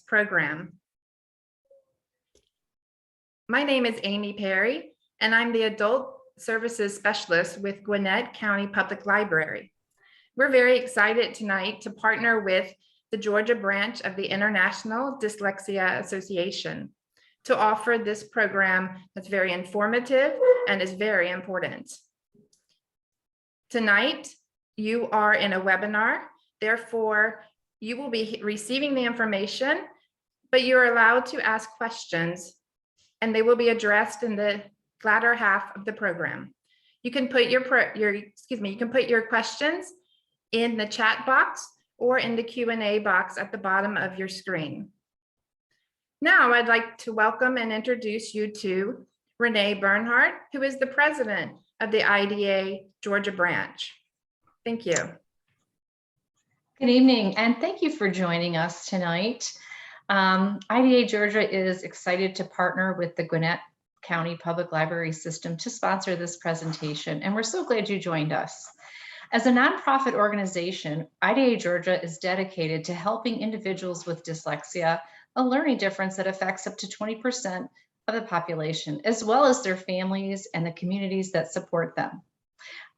program. My name is Amy Perry, and I'm the Adult Services Specialist with Gwinnett County Public Library. We're very excited tonight to partner with the Georgia branch of the International Dyslexia Association to offer this program that's very informative and is very important. Tonight, you are in a webinar, therefore, you will be receiving the information, but you're allowed to ask questions and they will be addressed in the latter half of the program. You can put your questions in the chat box or in the Q&A box at the bottom of your screen. Now I'd like to welcome and introduce you to Renee Bernhardt, who is the president of the IDA Georgia branch. Thank you. Good evening, and thank you for joining us tonight. IDA Georgia is excited to partner with the Gwinnett County Public Library system to sponsor this presentation, and we're so glad you joined us. As a nonprofit organization, IDA Georgia is dedicated to helping individuals with dyslexia, a learning difference that affects up to 20% of the population, as well as their families and the communities that support them.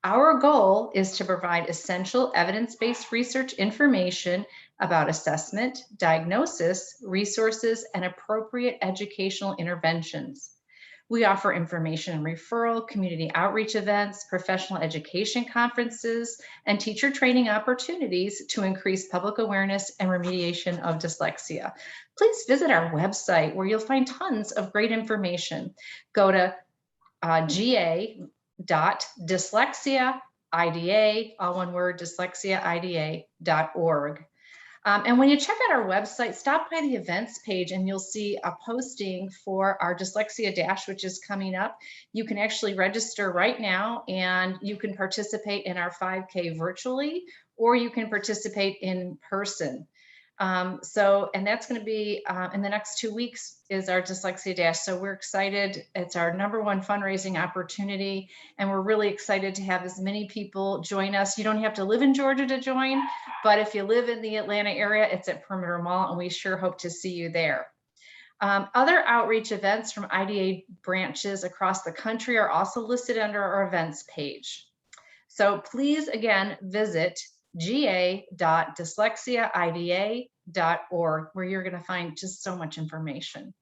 Our goal is to provide essential evidence-based research information about assessment, diagnosis, resources, and appropriate educational interventions. We offer information and referral, community outreach events, professional education conferences, and teacher training opportunities to increase public awareness and remediation of dyslexia. Please visit our website where you'll find tons of great information. Go to ga.dyslexiaida, all one word, dyslexiaida.org. And when you check out our website, stop by the events page and you'll see a posting for our Dyslexia Dash, which is coming up. You can actually register right now and you can participate in our 5K virtually, or you can participate in person. And that's going to be in the next 2 weeks is our Dyslexia Dash. So we're excited. It's our #1 fundraising opportunity, and we're really excited to have as many people join us. You don't have to live in Georgia to join, but if you live in the Atlanta area, it's at Perimeter Mall, and we sure hope to see you there. Other outreach events from IDA branches across the country are also listed under our events page. So please, again, visit ga.dyslexiaida.org, where you're going to find just so much information.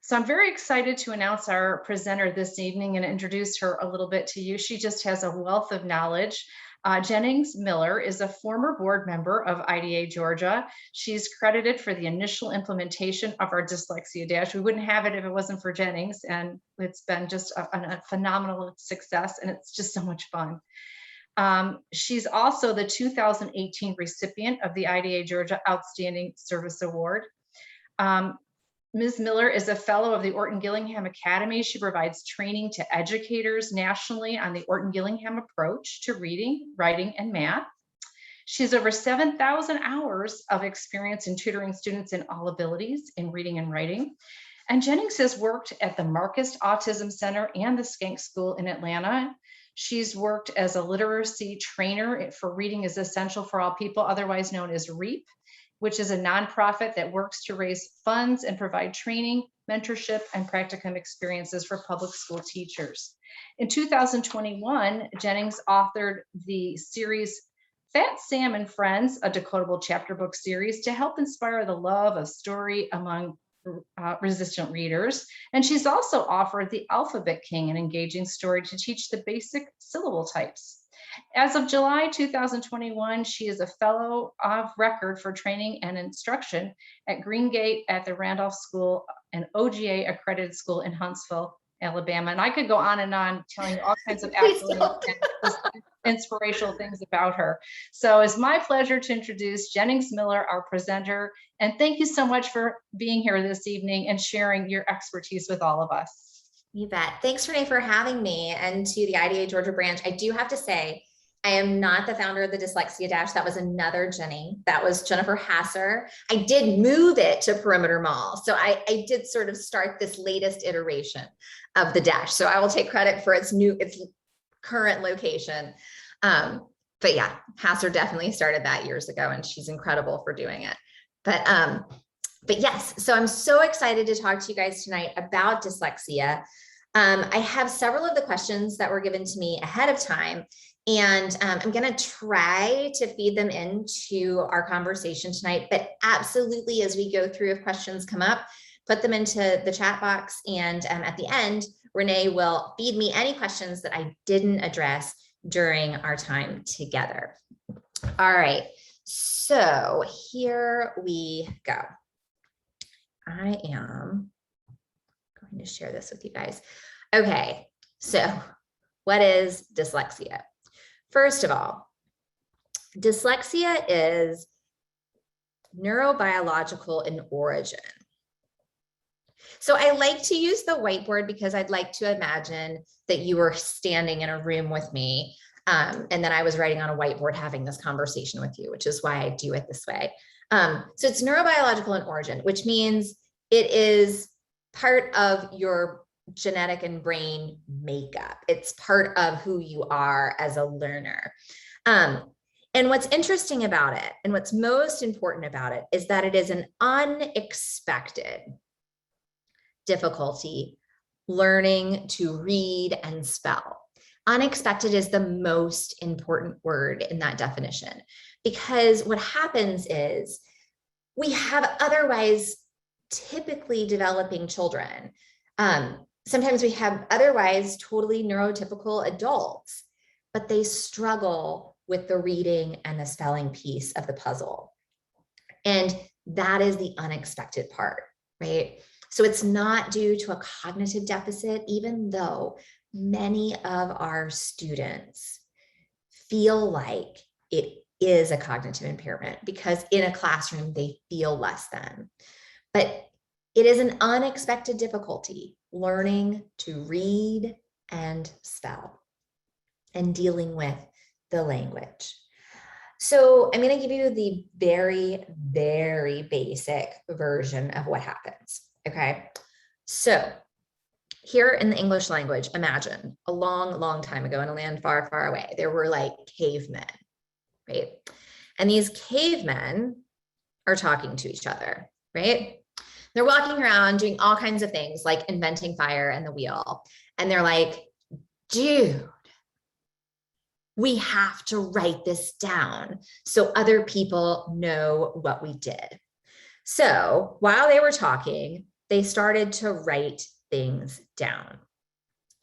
So I'm very excited to announce our presenter this evening and introduce her a little bit to you. She just has a wealth of knowledge. Jennings Miller is a former board member of IDA Georgia. She's credited for the initial implementation of our Dyslexia Dash. We wouldn't have it if it wasn't for Jennings, and it's been just a phenomenal success, and it's just so much fun. She's also the 2018 recipient of the IDA Georgia Outstanding Service Award. Ms. Miller is a fellow of the Orton-Gillingham Academy. She provides training to educators nationally on the Orton-Gillingham approach to reading, writing, and math. She has over 7,000 hours of experience in tutoring students in all abilities in reading and writing. And Jennings has worked at the Marcus Autism Center and the Skank School in Atlanta. She's worked as a literacy trainer for Reading is Essential for All People, otherwise known as REAP, which is a nonprofit that works to raise funds and provide training, mentorship, and practicum experiences for public school teachers. In 2021, Jennings authored the series Fat Sam and Friends, a decodable chapter book series to help inspire the love of story among resistant readers. And she's also offered the Alphabet King, an engaging story to teach the basic syllable types. As of July 2021, she is a fellow of record for training and instruction at Greengate at the Randolph School, an OGA accredited school in Huntsville, Alabama. And I could go on telling you all kinds of accolades and inspirational things about her. So it's my pleasure to introduce Jennings Miller, our presenter. And thank you so much for being here this evening and sharing your expertise with all of us. You bet. Thanks, Renee, for having me, and to the IDA Georgia branch. I do have to say, I am not the founder of the Dyslexia Dash. That was another Jenny. That was Jennifer Hasser. I did move it to Perimeter Mall. So I did sort of start this latest iteration of the Dash. So I will take credit for its current location. But yeah, Hasser definitely started that years ago, and she's incredible for doing it. But But yes, so I'm so excited to talk to you guys tonight about dyslexia. I have several of the questions that were given to me ahead of time, and I'm going to try to feed them into our conversation tonight. But absolutely, as we go through, if questions come up, put them into the chat box. And at the end, Renee will feed me any questions that I didn't address during our time together. All right, so here we go. I am going to share this with you guys. Okay, so what is dyslexia? First of all, dyslexia is neurobiological in origin. So I like to use the whiteboard because I'd like to imagine that you were standing in a room with me, and then I was writing on a whiteboard having this conversation with you, which is why I do it this way. So it's neurobiological in origin, which means it is part of your genetic and brain makeup. It's part of who you are as a learner. And what's interesting about it, and what's most important about it, is that it is an unexpected difficulty learning to read and spell. Unexpected is the most important word in that definition, because what happens is we have otherwise typically developing children. Sometimes we have otherwise totally neurotypical adults, but they struggle with the reading and the spelling piece of the puzzle. And that is the unexpected part, right? So it's not due to a cognitive deficit, even though many of our students feel like it is a cognitive impairment because in a classroom, they feel less than. But it is an unexpected difficulty learning to read and spell and dealing with the language. So I'm going to give you the very, very basic version of what happens. Okay. So here in the English language, imagine a long, long time ago in a land far, far away, there were like cavemen, right? And these cavemen are talking to each other, right? They're walking around doing all kinds of things like inventing fire and the wheel. And they're like, dude, we have to write this down so other people know what we did. So while they were talking, they started to write things down.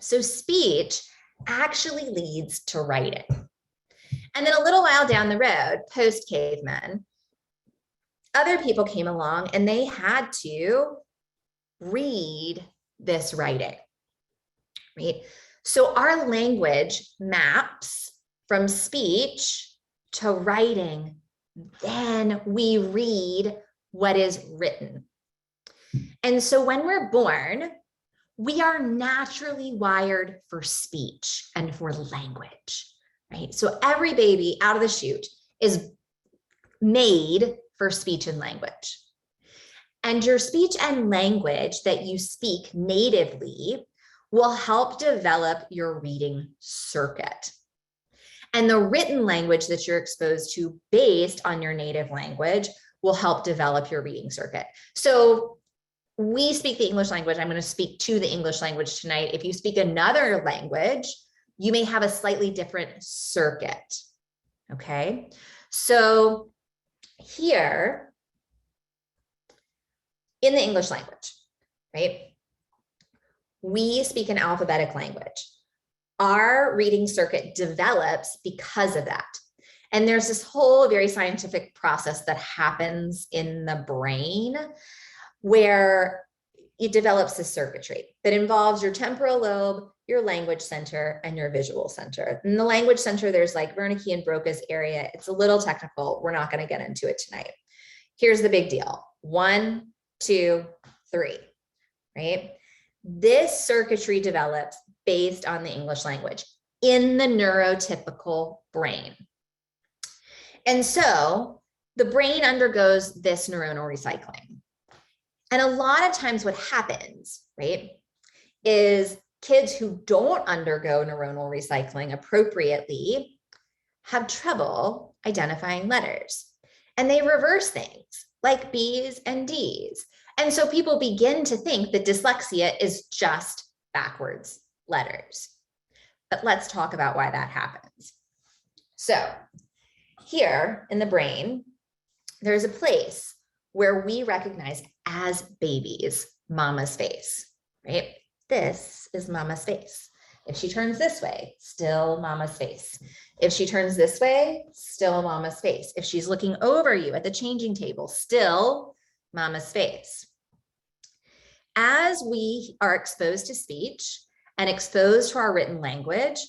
So speech actually leads to writing. And then a little while down the road, post-cavemen, other people came along and they had to read this writing, right? So our language maps from speech to writing, then we read what is written. And so when we're born, we are naturally wired for speech and for language, right? So every baby out of the chute is made for speech and language. And your speech and language that you speak natively will help develop your reading circuit. And the written language that you're exposed to based on your native language will help develop your reading circuit. So we speak the English language. I'm going to speak to the English language tonight. If you speak another language, you may have a slightly different circuit. Okay. So here in the English language, right? We speak an alphabetic language. Our reading circuit develops because of that. And there's this whole very scientific process that happens in the brain where it develops this circuitry that involves your temporal lobe, your language center, and your visual center. In the language center, there's like Wernicke and Broca's area. It's a little technical. We're not going to get into it tonight. Here's the big deal. 1, 2, 3, right? This circuitry develops based on the English language in the neurotypical brain. And so the brain undergoes this neuronal recycling. And a lot of times what happens, right, is kids who don't undergo neuronal recycling appropriately have trouble identifying letters. And they reverse things. like B's and D's. And so people begin to think that dyslexia is just backwards letters. But let's talk about why that happens. So here in the brain, there's a place where we recognize as babies, mama's face, right? This is mama's face. If she turns this way, still mama's face. If she turns this way, still mama's face. If she's looking over you at the changing table, still mama's face. As we are exposed to speech and exposed to our written language,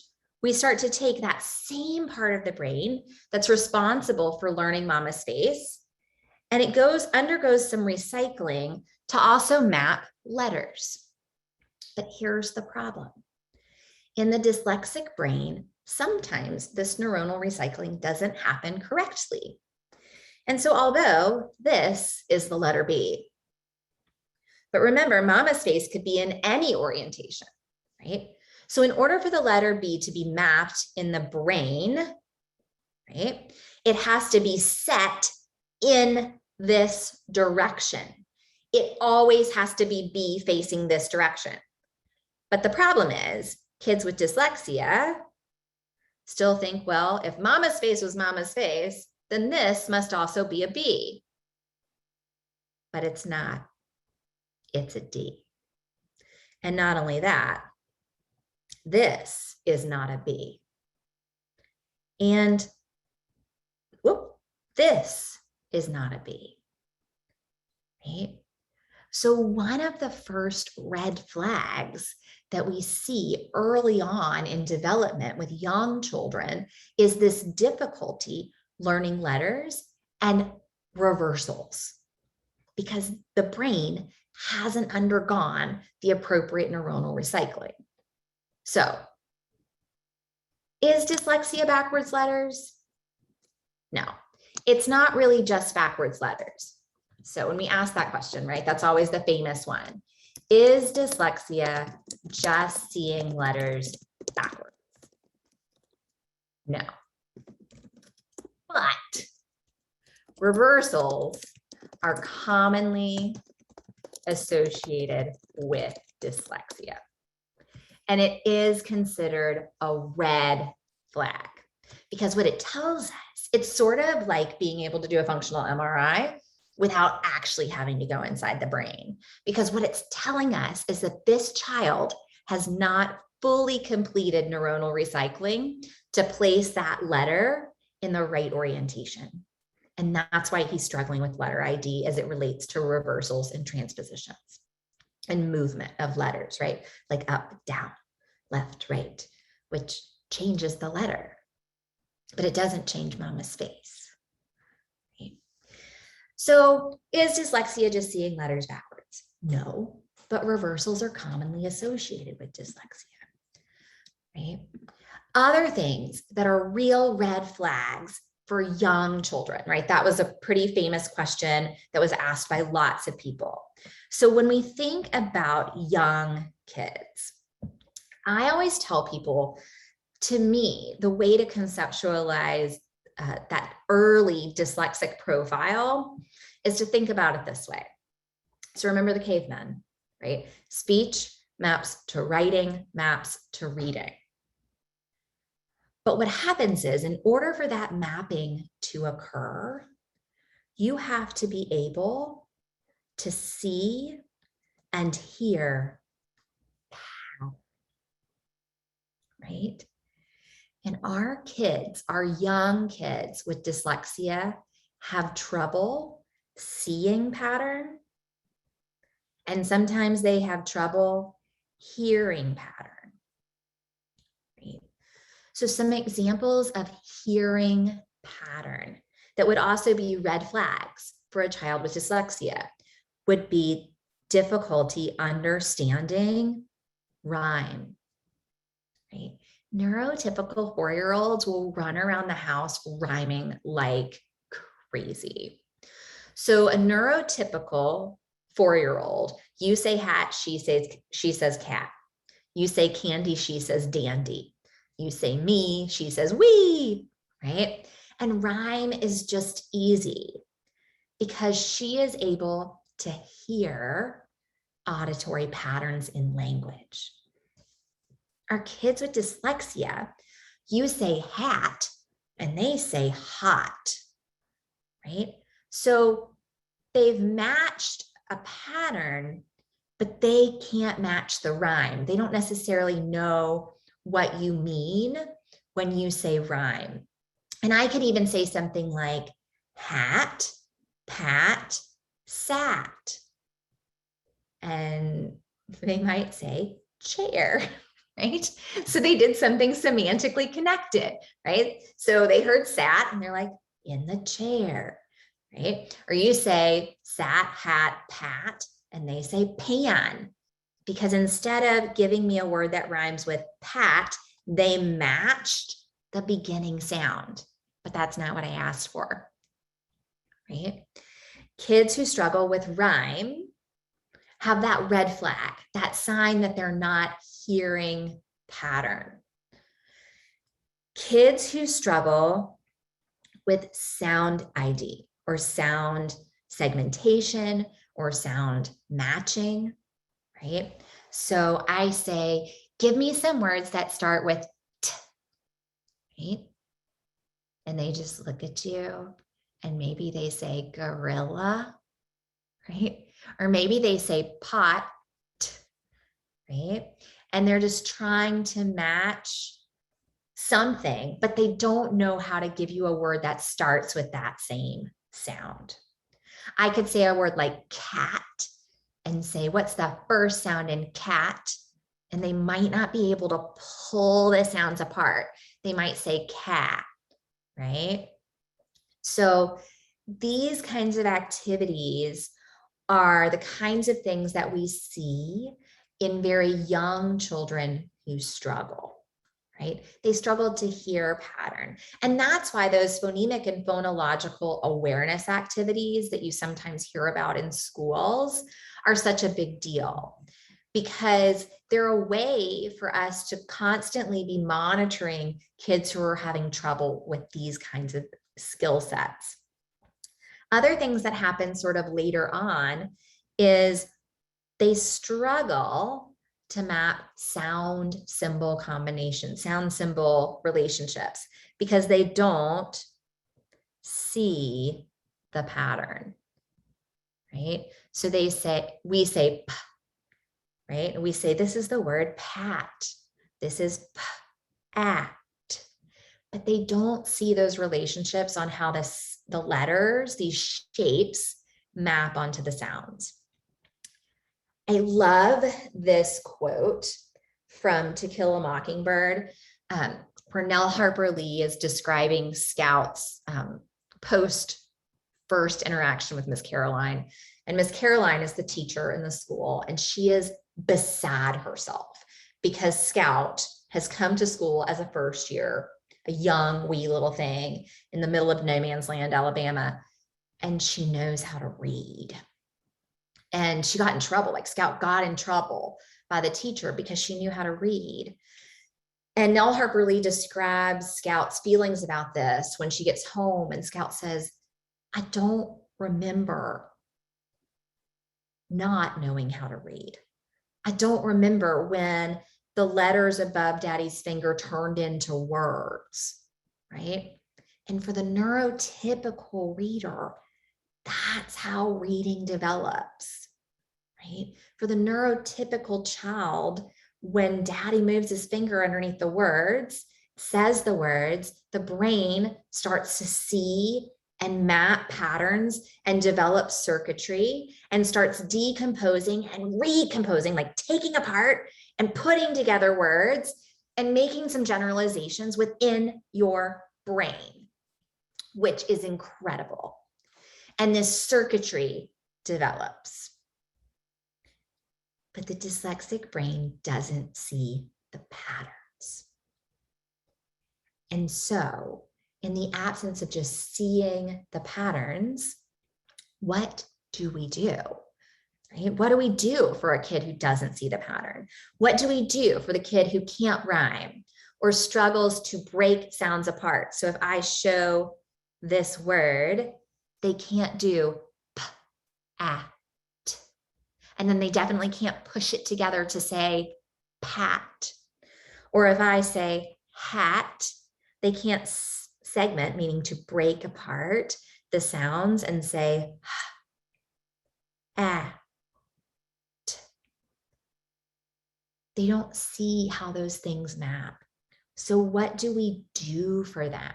we start to take that same part of the brain that's responsible for learning mama's face, and it undergoes some recycling to also map letters. But here's the problem. In the dyslexic brain, sometimes this neuronal recycling doesn't happen correctly. And so although this is the letter B, but remember, mama's face could be in any orientation, right? So in order for the letter B to be mapped in the brain, right, it has to be set in this direction. It always has to be B facing this direction. But the problem is, kids with dyslexia still think, well, if mama's face was mama's face, then this must also be a B. But it's not. It's a D. And not only that, this is not a B. And this is not a B. Right? So one of the first red flags that we see early on in development with young children is this difficulty learning letters and reversals, because the brain hasn't undergone the appropriate neuronal recycling. So, is dyslexia backwards letters? No, it's not really just backwards letters. So when we ask that question, right, that's always the famous one. Is dyslexia just seeing letters backwards? No. But reversals are commonly associated with dyslexia. And it is considered a red flag, because what it tells us, it's sort of like being able to do a functional MRI without actually having to go inside the brain. Because what it's telling us is that this child has not fully completed neuronal recycling to place that letter in the right orientation. And that's why he's struggling with letter ID as it relates to reversals and transpositions and movement of letters, right? Like up, down, left, right, which changes the letter, but it doesn't change mama's face. Right? So is dyslexia just seeing letters backwards? No, but reversals are commonly associated with dyslexia, right? Other things that are real red flags for young children, right? That was a pretty famous question that was asked by lots of people. So when we think about young kids, I always tell people, to me, the way to conceptualize that early dyslexic profile is to think about it this way. So remember the cavemen, right? Speech maps to writing, maps to reading. But what happens is, in order for that mapping to occur, you have to be able to see and hear pattern, right? And our kids, our young kids with dyslexia, have trouble seeing pattern, and sometimes they have trouble hearing pattern. So some examples of hearing pattern that would also be red flags for a child with dyslexia would be difficulty understanding rhyme, right? Neurotypical 4-year-olds will run around the house rhyming like crazy. So a neurotypical 4-year-old, you say hat, she says cat. You say candy, she says dandy. You say me, she says we, right? And rhyme is just easy. because she is able to hear auditory patterns in language. Our kids with dyslexia, you say hat and they say hot, right? So they've matched a pattern, but they can't match the rhyme. They don't necessarily know what you mean when you say rhyme. And I could even say something like hat, pat, sat. And they might say chair, right? So they did something semantically connected, right? So they heard sat and they're like, in the chair, right? Or you say sat, hat, pat, and they say pan, because instead of giving me a word that rhymes with pat, they matched the beginning sound, but that's not what I asked for, right? Kids who struggle with rhyme have that red flag, that sign that they're not hearing pattern. Kids who struggle with sound ID or sound segmentation or sound matching, right? So I say, give me some words that start with t, right? And they just look at you and maybe they say gorilla, right? Or maybe they say pot, right? And they're just trying to match something, but they don't know how to give you a word that starts with that same sound. I could say a word like cat and say, what's the first sound in cat? And they might not be able to pull the sounds apart. They might say cat, right? So these kinds of activities are the kinds of things that we see in very young children who struggle, right? They struggle to hear pattern. And that's why those phonemic and phonological awareness activities that you sometimes hear about in schools are such a big deal, because they're a way for us to constantly be monitoring kids who are having trouble with these kinds of skill sets. Other things that happen sort of later on is they struggle to map sound symbol combinations, sound symbol relationships, because they don't see the pattern, right? So we say p, right? And we say, this is the word pat. This is p, at. But they don't see those relationships on how the letters, these shapes, map onto the sounds. I love this quote from To Kill a Mockingbird, where Nell Harper Lee is describing Scout's post first interaction with Miss Caroline. And Miss Caroline is the teacher in the school, and she is beside herself because Scout has come to school as a first year, a young wee little thing in the middle of no man's land, Alabama, and she knows how to read. And she got in trouble, like Scout got in trouble by the teacher because she knew how to read. And Nell Harper Lee describes Scout's feelings about this when she gets home, and Scout says, I don't remember not knowing how to read. I don't remember when the letters above Daddy's finger turned into words, right? And for the neurotypical reader, that's how reading develops, right? For the neurotypical child, when Daddy moves his finger underneath the words, says the words, the brain starts to see and map patterns and develop circuitry and starts decomposing and recomposing, like taking apart and putting together words and making some generalizations within your brain, which is incredible. And this circuitry develops. But the dyslexic brain doesn't see the patterns. And so, in the absence of just seeing the patterns, what do we do? Right? What do we do for a kid who doesn't see the pattern? What do we do for the kid who can't rhyme or struggles to break sounds apart? So if I show this word, they can't do at. And then they definitely can't push it together to say pat. Or if I say hat, they can't segment, meaning to break apart the sounds and say at. They don't see how those things map. So what do we do for them?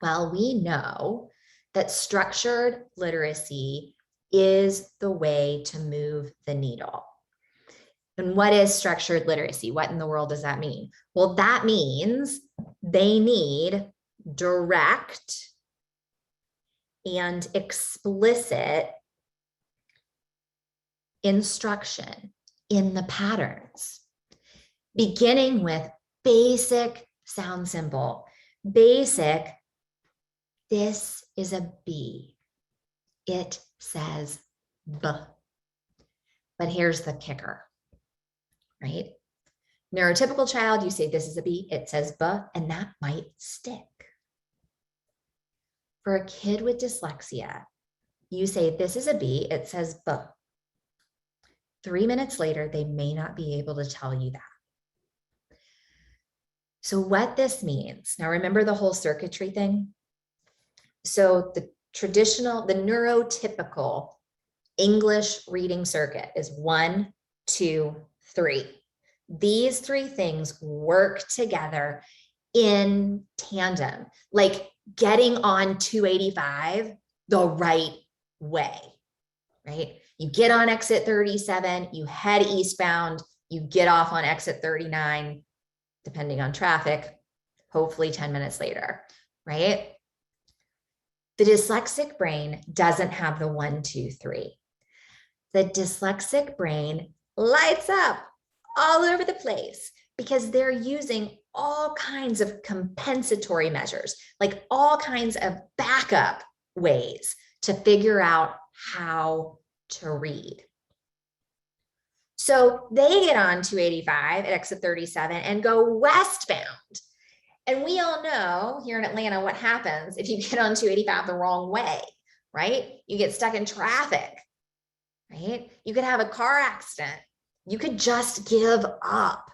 Well, we know that structured literacy is the way to move the needle. And what is structured literacy? What in the world does that mean? Well, that means they need direct and explicit instruction in the patterns, beginning with basic sound symbol. Basic, this is a B. It says B. But here's the kicker, right? Neurotypical child, you say this is a B, it says B, and that might stick. For a kid with dyslexia, you say this is a B, it says B. 3 minutes later, they may not be able to tell you that. So what this means, now remember the whole circuitry thing? So the neurotypical English reading circuit is 1, 2, 3. These 3 things work together in tandem, like getting on 285 the right way, right? You get on exit 37, you head eastbound, you get off on exit 39, depending on traffic, hopefully 10 minutes later, right? The dyslexic brain doesn't have the 1, 2, 3. The dyslexic brain lights up all over the place because they're using all kinds of compensatory measures, like all kinds of backup ways to figure out how to read. So they get on 285 at exit 37 and go westbound. And we all know here in Atlanta what happens if you get on 285 the wrong way, right? You get stuck in traffic, right? You could have a car accident. You could just give up.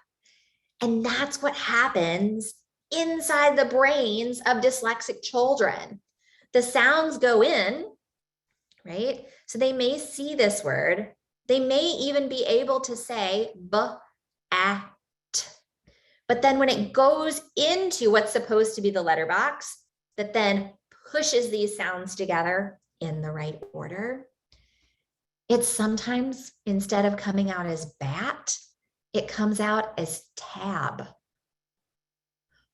And that's what happens inside the brains of dyslexic children. The sounds go in, right? So they may see this word. They may even be able to say at. But then when it goes into what's supposed to be the letter box that then pushes these sounds together in the right order, it's sometimes, instead of coming out as bat, it comes out as tab.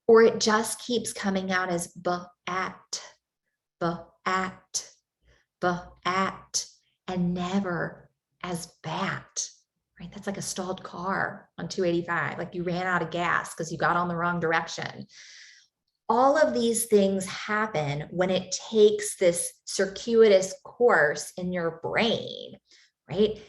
Or it just keeps coming out as at, and never as bat, right? That's like a stalled car on 285, like you ran out of gas because you got on the wrong direction. All of these things happen when it takes this circuitous course in your brain, right?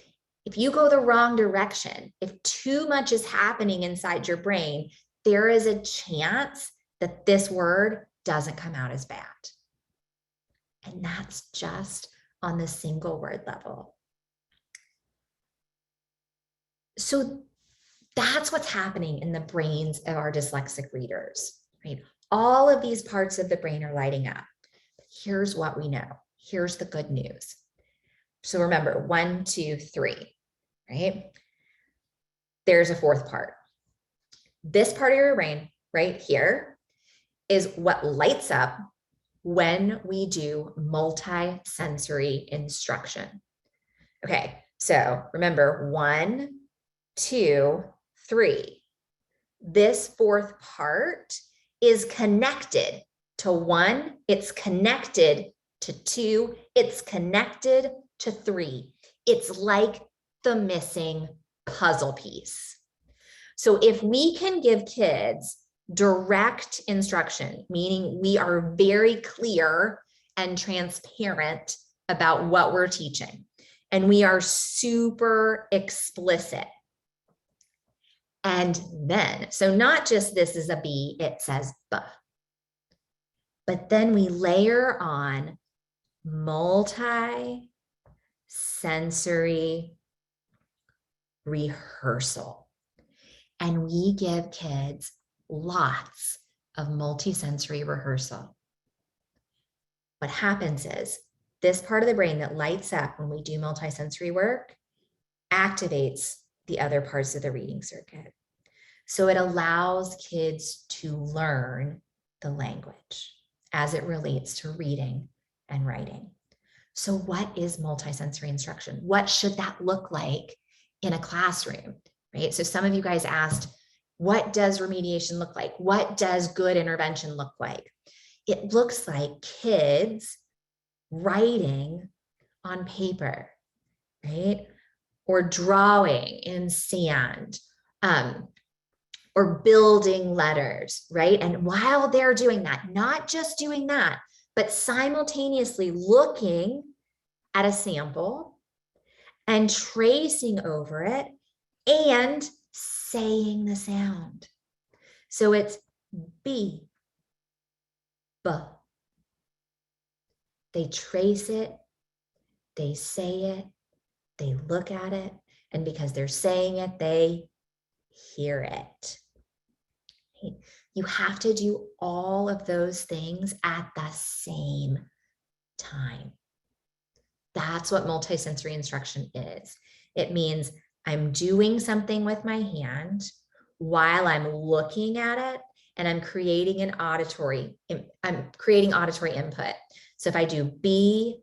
If you go the wrong direction, if too much is happening inside your brain, there is a chance that this word doesn't come out as bat. And that's just on the single word level. So that's what's happening in the brains of our dyslexic readers, right? All of these parts of the brain are lighting up. Here's what we know. Here's the good news. So remember, 1, 2, 3, right? There's a fourth part. This part of your brain right here is what lights up when we do multisensory instruction. Okay, so remember 1, 2, 3. This fourth part is connected to 1, it's connected to 2, it's connected to 3. It's like the missing puzzle piece. So if we can give kids direct instruction, meaning we are very clear and transparent about what we're teaching, and we are super explicit. And then, so not just this is a B, it says B, but then we layer on multi-sensory multisensory rehearsal. And we give kids lots of multisensory rehearsal. What happens is this part of the brain that lights up when we do multisensory work activates the other parts of the reading circuit. So it allows kids to learn the language as it relates to reading and writing. So what is multisensory instruction? What should that look like in a classroom, right? So some of you guys asked, what does remediation look like? What does good intervention look like? It looks like kids writing on paper, right? Or drawing in sand, or building letters, right? And while they're doing that, not just doing that, but simultaneously looking at a sample and tracing over it and saying the sound. So it's B, B. They trace it, they say it, they look at it, and because they're saying it, they hear it. You have to do all of those things at the same time. That's what multisensory instruction is. It means I'm doing something with my hand while I'm looking at it, and I'm creating an auditory input. So if I do B,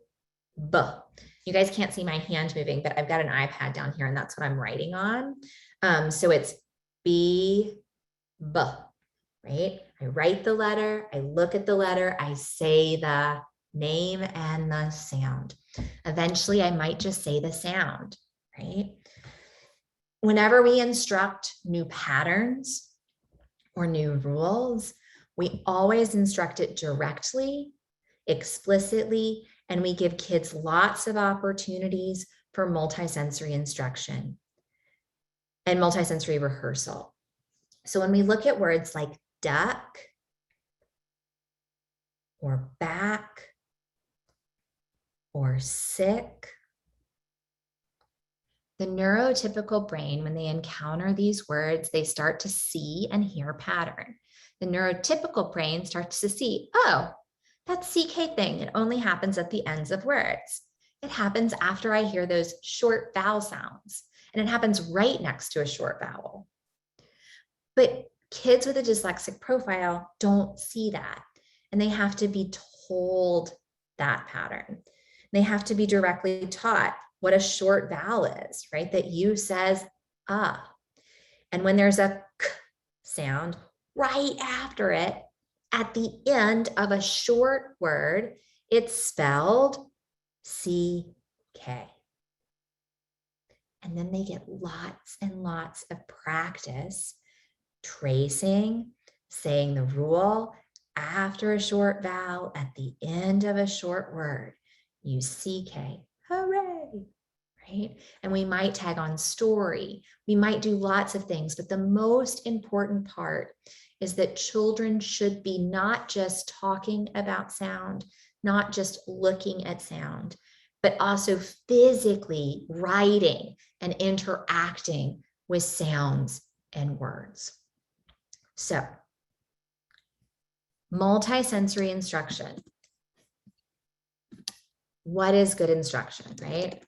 B, you guys can't see my hand moving, but I've got an iPad down here and that's what I'm writing on. So it's B, B, right? I write the letter, I look at the letter, I say the name and the sound. Eventually, I might just say the sound, right? Whenever we instruct new patterns or new rules, we always instruct it directly, explicitly, and we give kids lots of opportunities for multisensory instruction and multisensory rehearsal. So when we look at words like duck or back or sick, the neurotypical brain, when they encounter these words, they start to see and hear pattern. The neurotypical brain starts to see, oh, that CK thing, it only happens at the ends of words. It happens after I hear those short vowel sounds, and it happens right next to a short vowel. But kids with a dyslexic profile don't see that, and they have to be told that pattern. They have to be directly taught what a short vowel is, right? That U says, ah. And when there's a k sound right after it, at the end of a short word, it's spelled CK. And then they get lots and lots of practice tracing, saying the rule after a short vowel at the end of a short word. Use CK. Hooray! Right? And we might tag on story. We might do lots of things, but the most important part is that children should be not just talking about sound, not just looking at sound, but also physically writing and interacting with sounds and words. So, multisensory instruction. What is good instruction, right?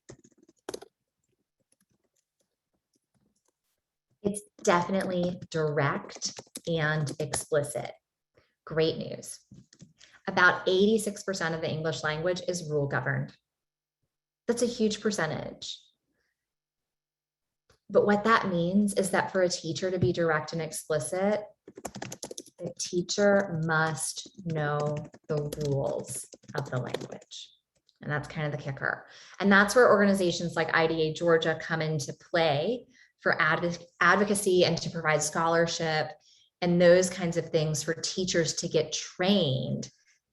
It's definitely direct and explicit. Great news. About 86% of the English language is rule governed. That's a huge percentage. But what that means is that for a teacher to be direct and explicit, the teacher must know the rules of the language. And that's kind of the kicker. And that's where organizations like IDA Georgia come into play for advocacy and to provide scholarship and those kinds of things for teachers to get trained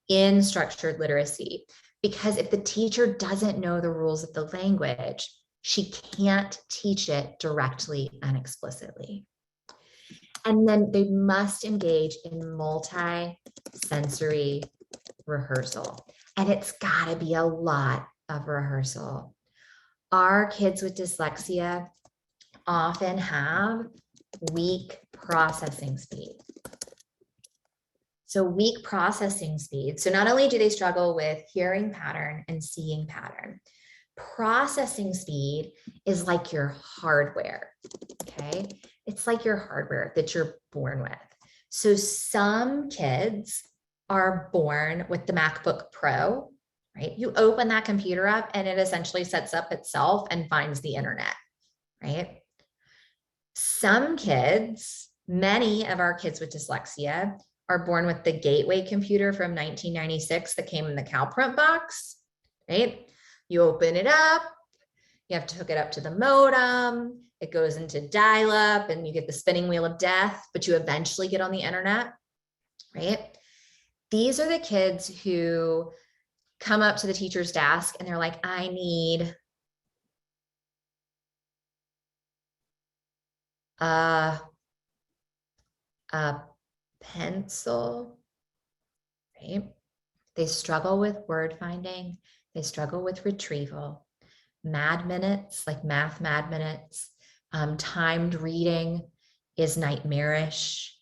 in structured literacy. Because if the teacher doesn't know the rules of the language, she can't teach it directly and explicitly. And then they must engage in multi-sensory rehearsal. And it's gotta be a lot of rehearsal. our kids with dyslexia often have weak processing speed. So weak processing speed. So not only do they struggle with hearing pattern and seeing pattern, processing speed is like your hardware, okay? It's like your hardware that you're born with. So some kids are born with the MacBook Pro, right? You open that computer up and it essentially sets up itself and finds the internet, right? Some kids, many of our kids with dyslexia are born with the Gateway computer from 1996 that came in the CalPrint box, right? You open it up, you have to hook it up to the modem, it goes into dial-up and you get the spinning wheel of death, but you eventually get on the internet, right? These are the kids who come up to the teacher's desk and they're like, I need a pencil, right? They struggle with word finding. They struggle with retrieval. Mad minutes, like math mad minutes, timed reading is nightmarish.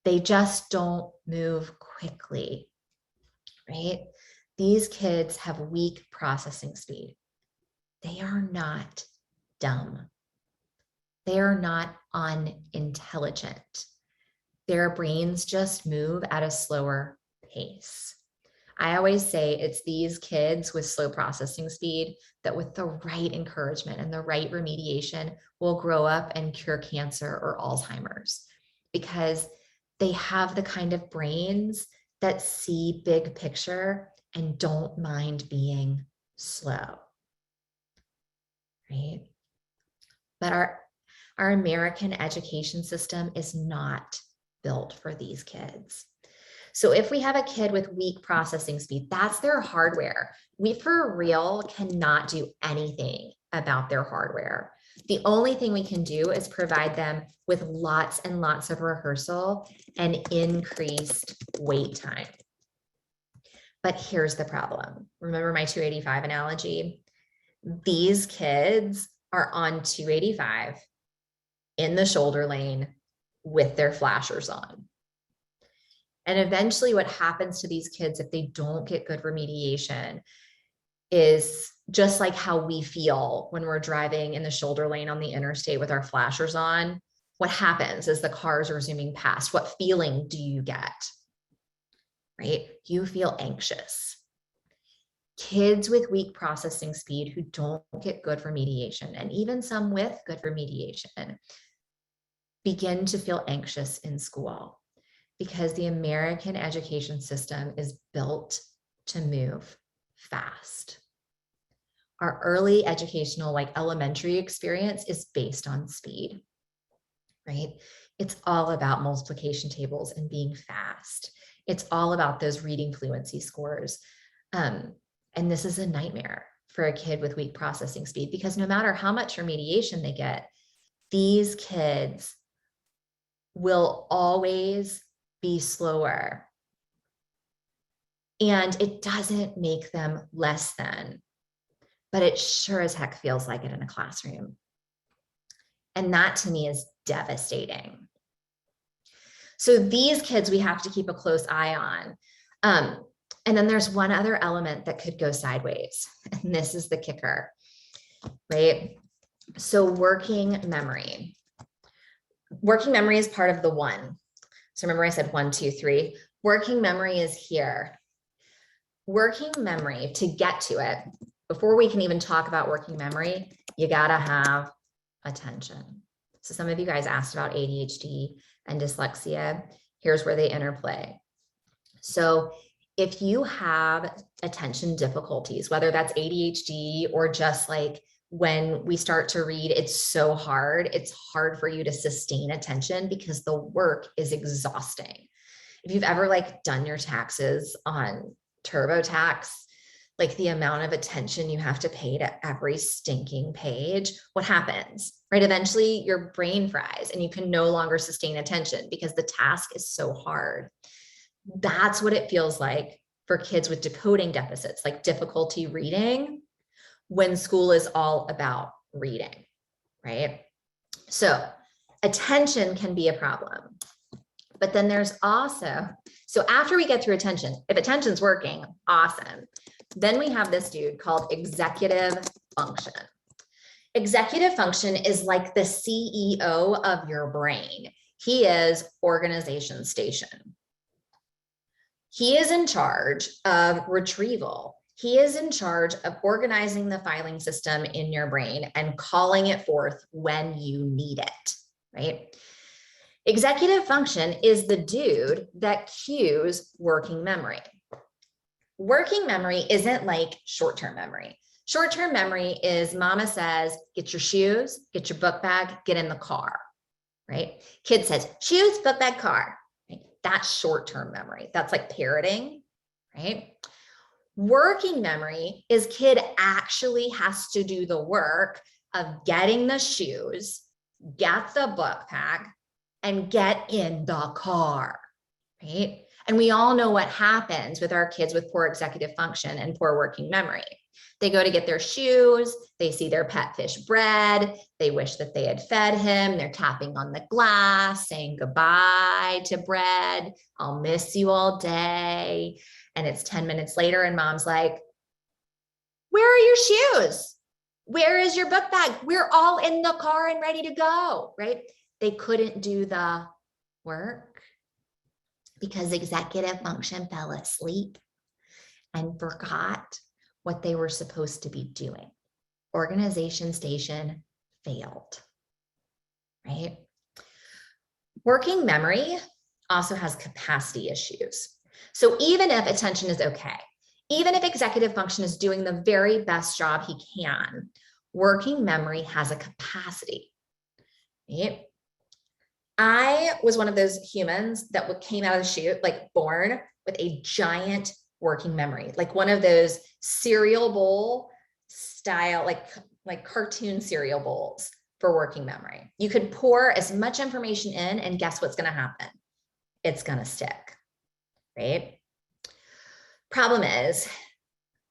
They just don't move quickly, right? These kids have weak processing speed. They are not dumb. They are not unintelligent. Their brains just move at a slower pace. I always say it's these kids with slow processing speed that with the right encouragement and the right remediation will grow up and cure cancer or Alzheimer's, because they have the kind of brains that see big picture and don't mind being slow, right? But our American education system is not built for these kids. So if we have a kid with weak processing speed, that's their hardware. We for real cannot do anything about their hardware. The only thing we can do is provide them with lots and lots of rehearsal and increased wait time. But here's the problem. Remember my 285 analogy? These kids are on 285 in the shoulder lane with their flashers on. And eventually what happens to these kids if they don't get good remediation is just like how we feel when we're driving in the shoulder lane on the interstate with our flashers on. What happens as the cars are zooming past? What feeling do you get? Right? You feel anxious. Kids with weak processing speed who don't get good remediation, and even some with good remediation, begin to feel anxious in school because the American education system is built to move fast. Our early educational, like elementary experience, is based on speed, right? It's all about multiplication tables and being fast. It's all about those reading fluency scores. And this is a nightmare for a kid with weak processing speed, because no matter how much remediation they get, these kids will always be slower. And it doesn't make them less than, but it sure as heck feels like it in a classroom. And that to me is devastating. So these kids we have to keep a close eye on. And then there's one other element that could go sideways, and this is the kicker, right? So working memory. Working memory is part of the one. So remember I said 1, 2, 3. Working memory is here. Working memory, to get to it, before we can even talk about working memory, you gotta have attention. So some of you guys asked about ADHD and dyslexia. Here's where they interplay. So if you have attention difficulties, whether that's ADHD or just like when we start to read, it's so hard. It's hard for you to sustain attention because the work is exhausting. If you've ever like done your taxes on TurboTax, like the amount of attention you have to pay to every stinking page, what happens, right? Eventually your brain fries and you can no longer sustain attention because the task is so hard. That's what it feels like for kids with decoding deficits, like difficulty reading, when school is all about reading, right? So attention can be a problem. But then there's also, so after we get through attention, if attention's working, awesome. Then we have this dude called executive function. Executive function is like the CEO of your brain. He is organization station. He is in charge of retrieval. He is in charge of organizing the filing system in your brain and calling it forth when you need it, right? Executive function is the dude that cues working memory. Working memory isn't like short-term memory. Short-term memory is mama says, get your shoes, get your book bag, get in the car, right? Kid says, shoes, book bag, car. Right? That's short-term memory. That's like parroting, right? Working memory is kid actually has to do the work of getting the shoes, get the book bag, and get in the car, right? And we all know what happens with our kids with poor executive function and poor working memory. They go to get their shoes, they see their pet fish bread, they wish that they had fed him, they're tapping on the glass, saying goodbye to bread, I'll miss you all day. And it's 10 minutes later and mom's like, where are your shoes? Where is your book bag? We're all in the car and ready to go, right? They couldn't do the work because executive function fell asleep and forgot what they were supposed to be doing. Organization station failed, right? Working memory also has capacity issues. So even if attention is okay, even if executive function is doing the very best job he can, working memory has a capacity, right? I was one of those humans that came out of the chute, like born with a giant working memory, like one of those cereal bowl style, like cartoon cereal bowls for working memory. You could pour as much information in and guess what's going to happen? It's going to stick, right? Problem is,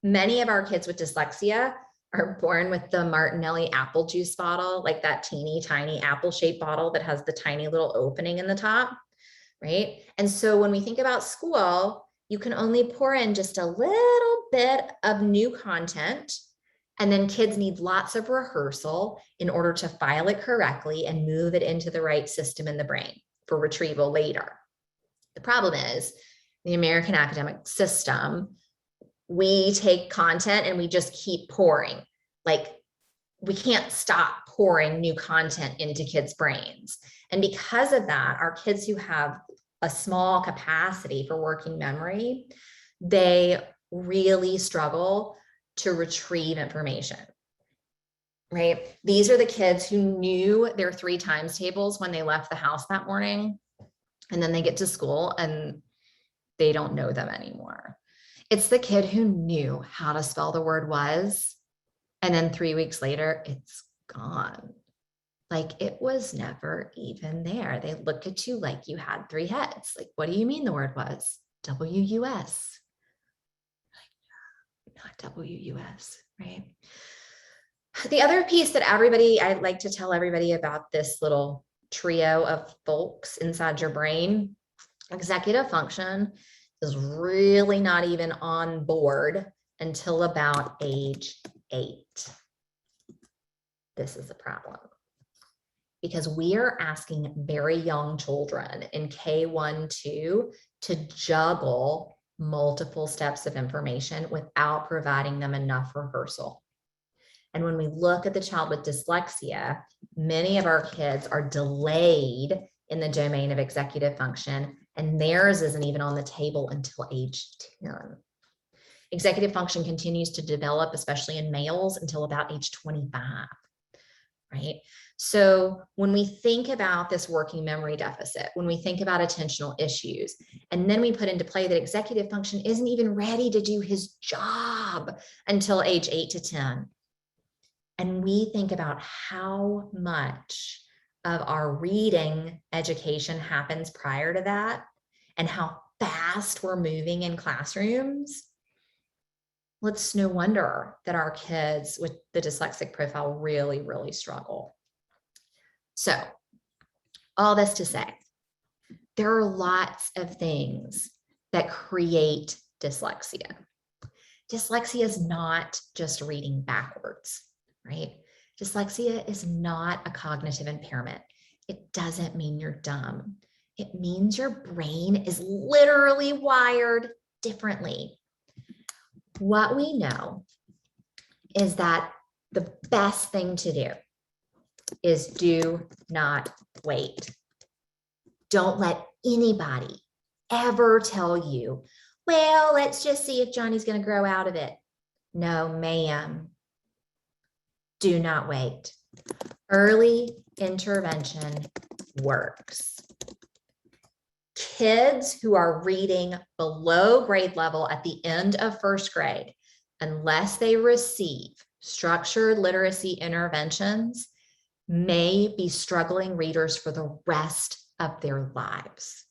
many of our kids with dyslexia are born with the Martinelli apple juice bottle, like that teeny tiny apple shaped bottle that has the tiny little opening in the top, right? And so when we think about school, you can only pour in just a little bit of new content, and then kids need lots of rehearsal in order to file it correctly and move it into the right system in the brain for retrieval later. The problem is, the American academic system, we take content and we just keep pouring. Like, we can't stop pouring new content into kids' brains. And because of that, our kids who have a small capacity for working memory, they really struggle to retrieve information, right? These are the kids who knew their 3 times tables when they left the house that morning, and then they get to school and they don't know them anymore. It's the kid who knew how to spell the word was, and then 3 weeks later, it's gone. Like, it was never even there. They look at you like you had 3 heads. Like, what do you mean the word was? W-U-S. Like, not W-U-S, right? The other piece that I'd like to tell everybody about this little trio of folks inside your brain, executive function is really not even on board until about age 8. This is a problem because we are asking very young children in K1-2 to juggle multiple steps of information without providing them enough rehearsal. And when we look at the child with dyslexia, many of our kids are delayed in the domain of executive function, and theirs isn't even on the table until age 10. Executive function continues to develop, especially in males, until about age 25, right? So when we think about this working memory deficit, when we think about attentional issues, and then we put into play that executive function isn't even ready to do his job until age 8 to 10, and we think about how much of our reading education happens prior to that and how fast we're moving in classrooms, Well, it's no wonder that our kids with the dyslexic profile really, really struggle. So all this to say, there are lots of things that create dyslexia. Dyslexia is not just reading backwards, right? Dyslexia is not a cognitive impairment. It doesn't mean you're dumb. It means your brain is literally wired differently. What we know is that the best thing to do is do not wait. Don't let anybody ever tell you, well, let's just see if Johnny's going to grow out of it. No, ma'am. Do not wait. Early intervention works. Kids who are reading below grade level at the end of first grade, unless they receive structured literacy interventions, may be struggling readers for the rest of their lives.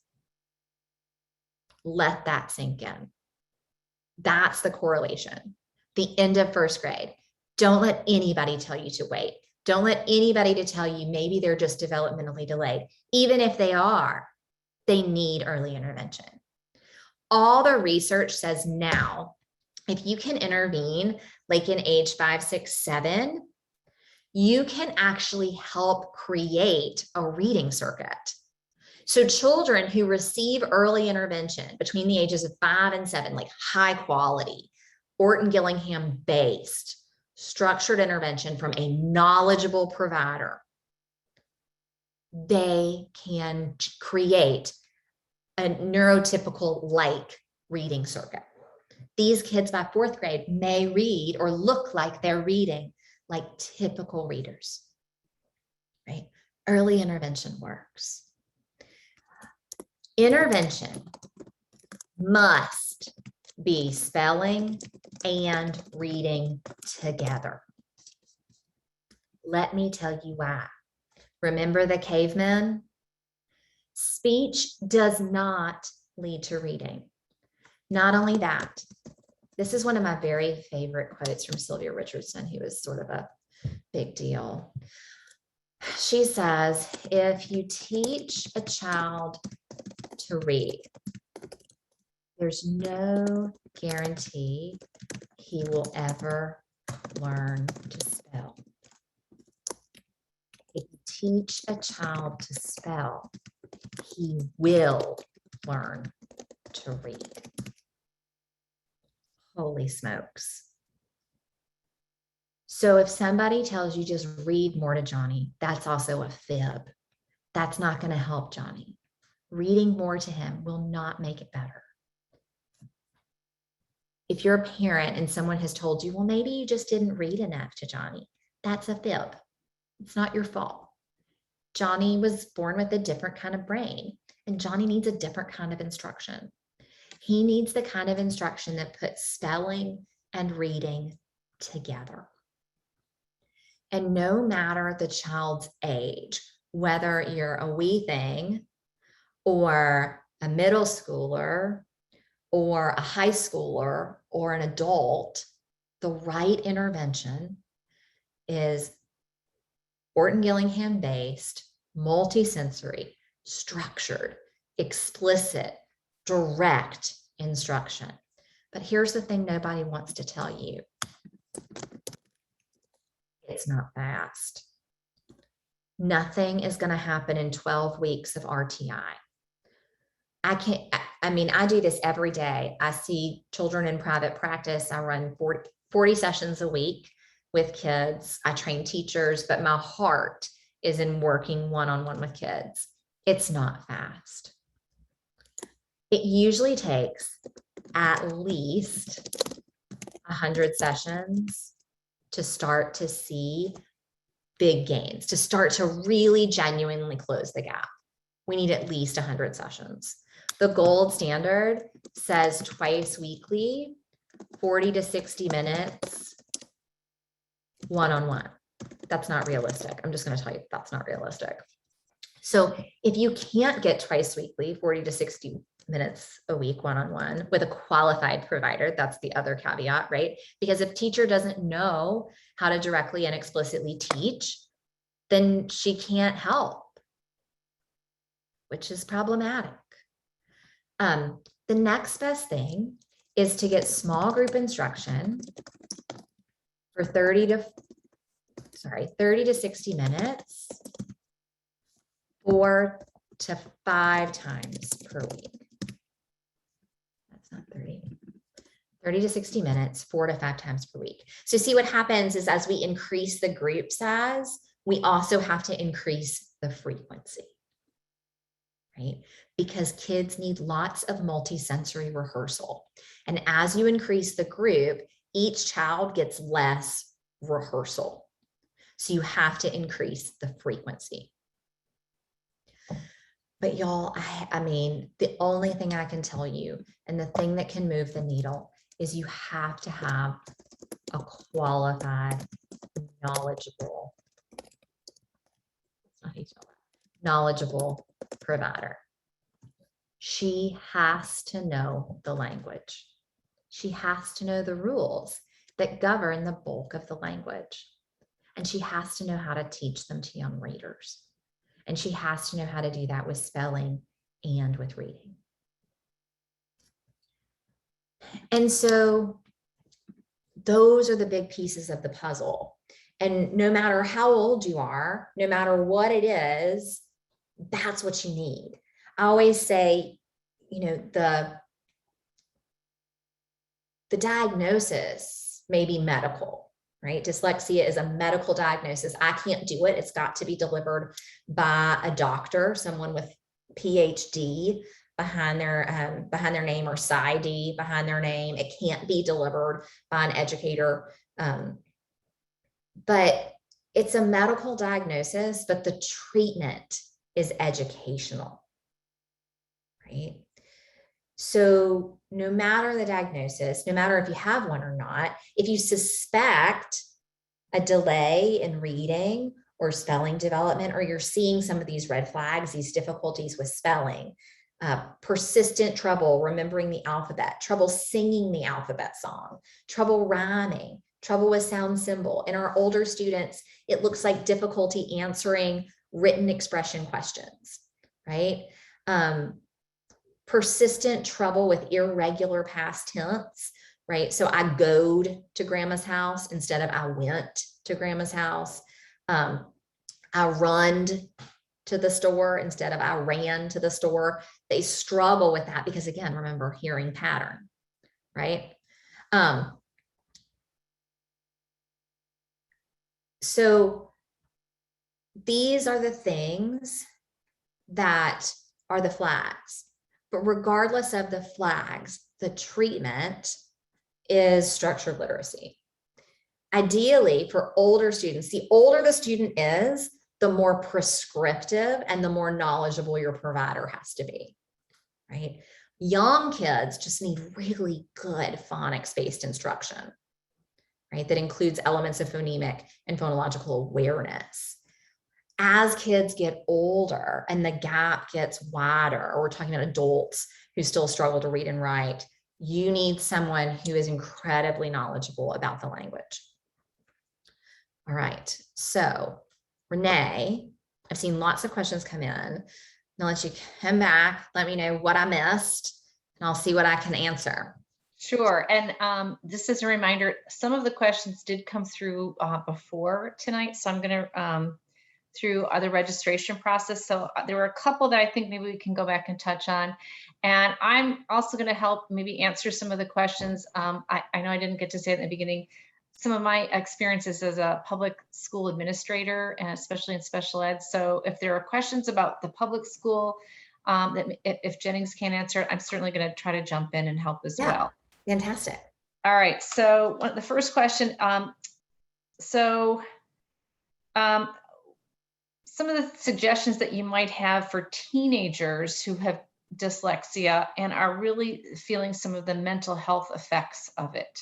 Let that sink in. That's the correlation. The end of first grade. Don't let anybody tell you to wait. Don't let anybody to tell you maybe they're just developmentally delayed. Even if they are, they need early intervention. All the research says now, if you can intervene like in age 5, 6, 7, you can actually help create a reading circuit. So children who receive early intervention between the ages of 5 and 7, like high quality, Orton-Gillingham based, structured intervention from a knowledgeable provider, they can create a neurotypical like reading circuit. These kids by 4th grade may read or look like they're reading like typical readers, right? Early intervention works. Intervention must be spelling and reading together. Let me tell you why. Remember the cavemen? Speech does not lead to reading. Not only that, this is one of my very favorite quotes from Sylvia Richardson, who is sort of a big deal. She says, if you teach a child to read, there's no guarantee he will ever learn to spell. If you teach a child to spell, he will learn to read. Holy smokes. So if somebody tells you just read more to Johnny, that's also a fib. That's not going to help Johnny. Reading more to him will not make it better. If you're a parent and someone has told you, well, maybe you just didn't read enough to Johnny, that's a fib. It's not your fault. Johnny was born with a different kind of brain, and Johnny needs a different kind of instruction. He needs the kind of instruction that puts spelling and reading together. And no matter the child's age, whether you're a wee thing or a middle schooler or a high schooler or an adult, the right intervention is Orton-Gillingham based, multisensory, structured, explicit, direct instruction. But here's the thing nobody wants to tell you. It's not fast. Nothing is going to happen in 12 weeks of RTI. I do this every day. I see children in private practice. I run 40 sessions a week with kids. I train teachers, but my heart is in working one-on-one with kids. It's not fast. It usually takes at least 100 sessions to start to see big gains, to start to really genuinely close the gap. We need at least 100 sessions. The gold standard says twice weekly, 40 to 60 minutes, one-on-one. That's not realistic. I'm just going to tell you that's not realistic. So if you can't get twice weekly, 40 to 60 minutes a week one-on-one with a qualified provider. That's the other caveat, right? Because if teacher doesn't know how to directly and explicitly teach, then she can't help, which is problematic. The next best thing is to get small group instruction for 30 to 60 minutes, 4 to 5 times per week. That's not 30 to 60 minutes, 4 to 5 times per week. So see, what happens is as we increase the group size, we also have to increase the frequency, right? Because kids need lots of multisensory rehearsal. And as you increase the group, each child gets less rehearsal. So you have to increase the frequency. But y'all, I mean, the only thing I can tell you, and the thing that can move the needle, is you have to have a qualified, knowledgeable provider. She has to know the language. She has to know the rules that govern the bulk of the language. And she has to know how to teach them to young readers. And she has to know how to do that with spelling and with reading. And so those are the big pieces of the puzzle. And no matter how old you are, no matter what it is, that's what you need. I always say, you know, the diagnosis may be medical, right? Dyslexia is a medical diagnosis. I can't do it. It's got to be delivered by a doctor, someone with PhD behind their name, or PsyD behind their name. It can't be delivered by an educator. But it's a medical diagnosis, but the treatment is educational, right? So no matter the diagnosis, no matter if you have one or not, if you suspect a delay in reading or spelling development, or you're seeing some of these red flags, these difficulties with spelling, persistent trouble remembering the alphabet, trouble singing the alphabet song, trouble rhyming, trouble with sound symbol. In our older students, it looks like difficulty answering written expression questions, right? Persistent trouble with irregular past tense, right? So I goed to grandma's house instead of I went to grandma's house. I runned to the store instead of I ran to the store. They struggle with that because, again, remember, hearing pattern, right? So these are the things that are the flags. But regardless of the flags, the treatment is structured literacy. Ideally, for older students, the older the student is, the more prescriptive and the more knowledgeable your provider has to be, right? Young kids just need really good phonics-based instruction, right? That includes elements of phonemic and phonological awareness. As kids get older and the gap gets wider, or we're talking about adults who still struggle to read and write, you need someone who is incredibly knowledgeable about the language. All right, so Renee, I've seen lots of questions come in. I'll let you come back, let me know what I missed, and I'll see what I can answer. Sure, and just as a reminder, some of the questions did come through before tonight, so I'm gonna through the registration process. So there were a couple that I think maybe we can go back and touch on. And I'm also going to help maybe answer some of the questions. I know I didn't get to say it in the beginning, some of my experiences as a public school administrator, and especially in special ed. So if there are questions about the public school that if Jennings can't answer, I'm certainly going to try to jump in and help as well. Fantastic. All right, so the first question, some of the suggestions that you might have for teenagers who have dyslexia and are really feeling some of the mental health effects of it.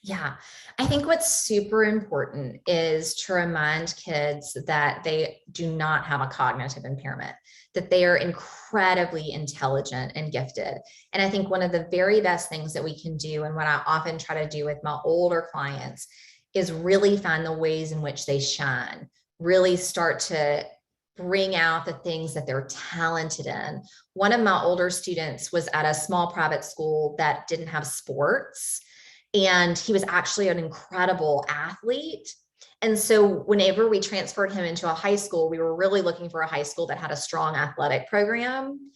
Yeah, I think what's super important is to remind kids that they do not have a cognitive impairment, that they are incredibly intelligent and gifted. And I think one of the very best things that we can do, and what I often try to do with my older clients, is really find the ways in which they shine, really start to bring out the things that they're talented in. One of my older students was at a small private school that didn't have sports. And he was actually an incredible athlete. And so whenever we transferred him into a high school, we were really looking for a high school that had a strong athletic program.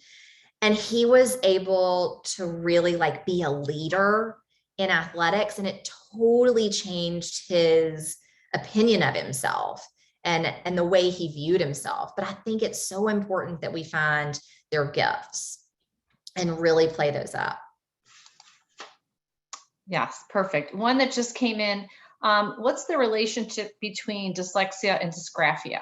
And he was able to really like be a leader in athletics. And it totally changed his opinion of himself and the way he viewed himself. But I think it's so important that we find their gifts and really play those up. Yes, perfect. One that just came in. What's the relationship between dyslexia and dysgraphia?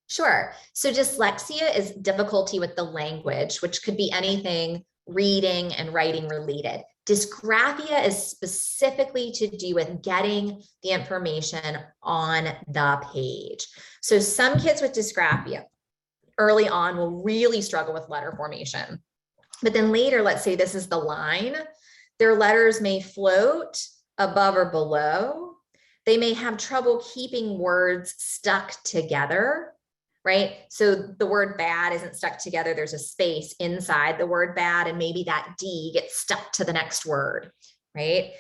Sure. So dyslexia is difficulty with the language, which could be anything reading and writing related. Dysgraphia is specifically to do with getting the information on the page. So some kids with dysgraphia early on will really struggle with letter formation. But then later, let's say this is the line, their letters may float above or below. They may have trouble keeping words stuck together, right? So the word bad isn't stuck together. There's a space inside the word bad, and maybe that D gets stuck to the next word, right?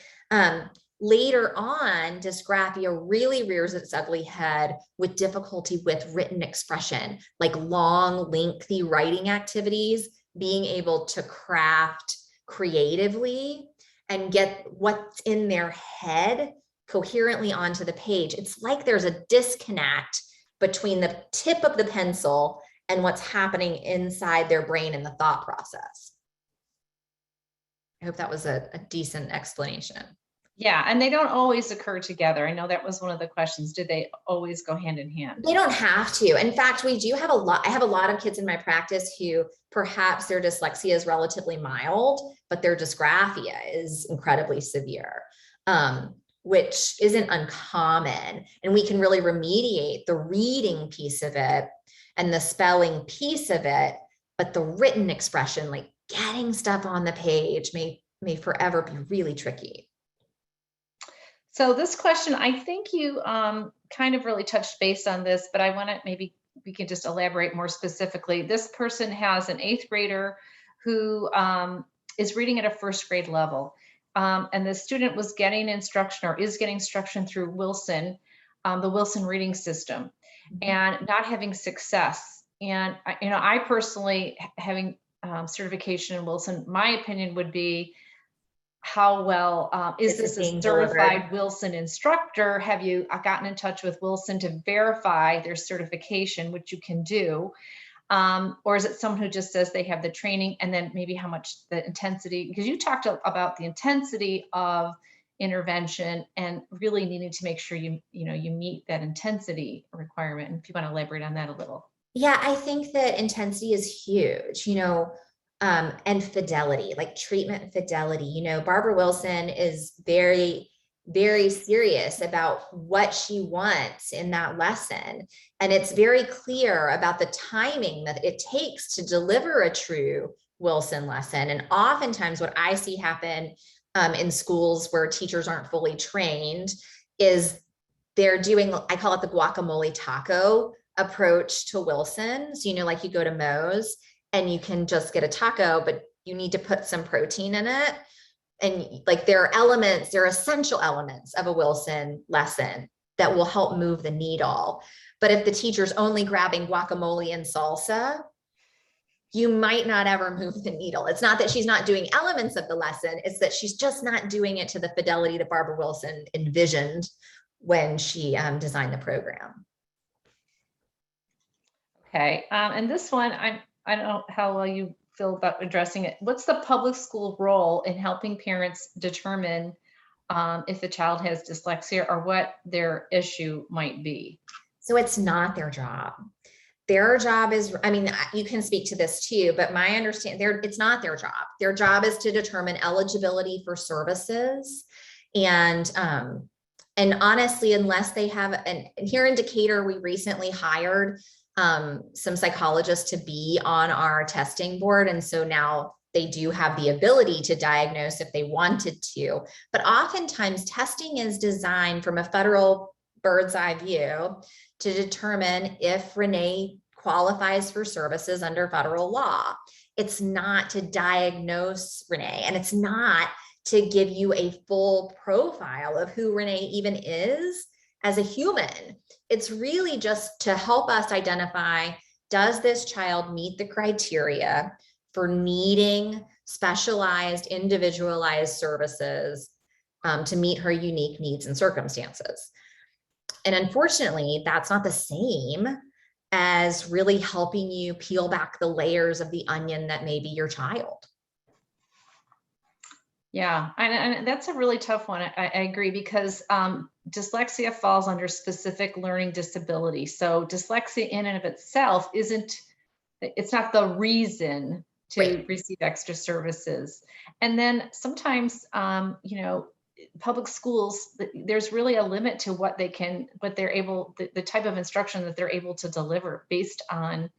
Later on, dysgraphia really rears its ugly head with difficulty with written expression, like long, lengthy writing activities, being able to craft creatively and get what's in their head coherently onto the page. It's like there's a disconnect between the tip of the pencil and what's happening inside their brain and the thought process. I hope that was a decent explanation. Yeah, and they don't always occur together. I know that was one of the questions. Do they always go hand in hand? They don't have to. In fact, we do have I have a lot of kids in my practice who perhaps their dyslexia is relatively mild, but their dysgraphia is incredibly severe, which isn't uncommon. And we can really remediate the reading piece of it and the spelling piece of it, but the written expression, like getting stuff on the page, may forever be really tricky. So this question, I think you kind of really touched base on this, but I want to maybe we can just elaborate more specifically. This person has an 8th grader who is reading at a 1st grade level. And the student was getting instruction or is getting instruction through Wilson, the Wilson reading system, and not having success. And, I personally having certification in Wilson, my opinion would be, how well is this a certified Wilson instructor? Have you gotten in touch with Wilson to verify their certification, which you can do? Or is it someone who just says they have the training, and then maybe how much the intensity, because you talked about the intensity of intervention and really needing to make sure you meet that intensity requirement. And if you want to elaborate on that a little. Yeah, I think that intensity is huge, and fidelity, like treatment fidelity. Barbara Wilson is very, very serious about what she wants in that lesson. And it's very clear about the timing that it takes to deliver a true Wilson lesson. And oftentimes what I see happen in schools where teachers aren't fully trained is they're doing, I call it the guacamole taco approach to Wilson. So, like you go to Moe's and you can just get a taco, but you need to put some protein in it. And like there are essential elements of a Wilson lesson that will help move the needle. But if the teacher's only grabbing guacamole and salsa, you might not ever move the needle. It's not that she's not doing elements of the lesson, it's that she's just not doing it to the fidelity that Barbara Wilson envisioned when she designed the program. Okay, and this one, I don't know how well you feel about addressing it. What's the public school role in helping parents determine if the child has dyslexia or what their issue might be? So it's not their job. Their job is, you can speak to this too, but my understanding, it's not their job. Their job is to determine eligibility for services And honestly, unless they have and here in Decatur, we recently hired some psychologists to be on our testing board. And so now they do have the ability to diagnose if they wanted to. But oftentimes testing is designed from a federal bird's eye view to determine if Renee qualifies for services under federal law. It's not to diagnose Renee, and it's not to give you a full profile of who Renee even is as a human. It's really just to help us identify, does this child meet the criteria for needing specialized, individualized services to meet her unique needs and circumstances? And unfortunately, that's not the same as really helping you peel back the layers of the onion that may be your child. Yeah, and that's a really tough one. I agree, because dyslexia falls under specific learning disability. So dyslexia in and of itself it's not the reason to receive extra services. And then sometimes, public schools, there's really a limit to the type of instruction that they're able to deliver based on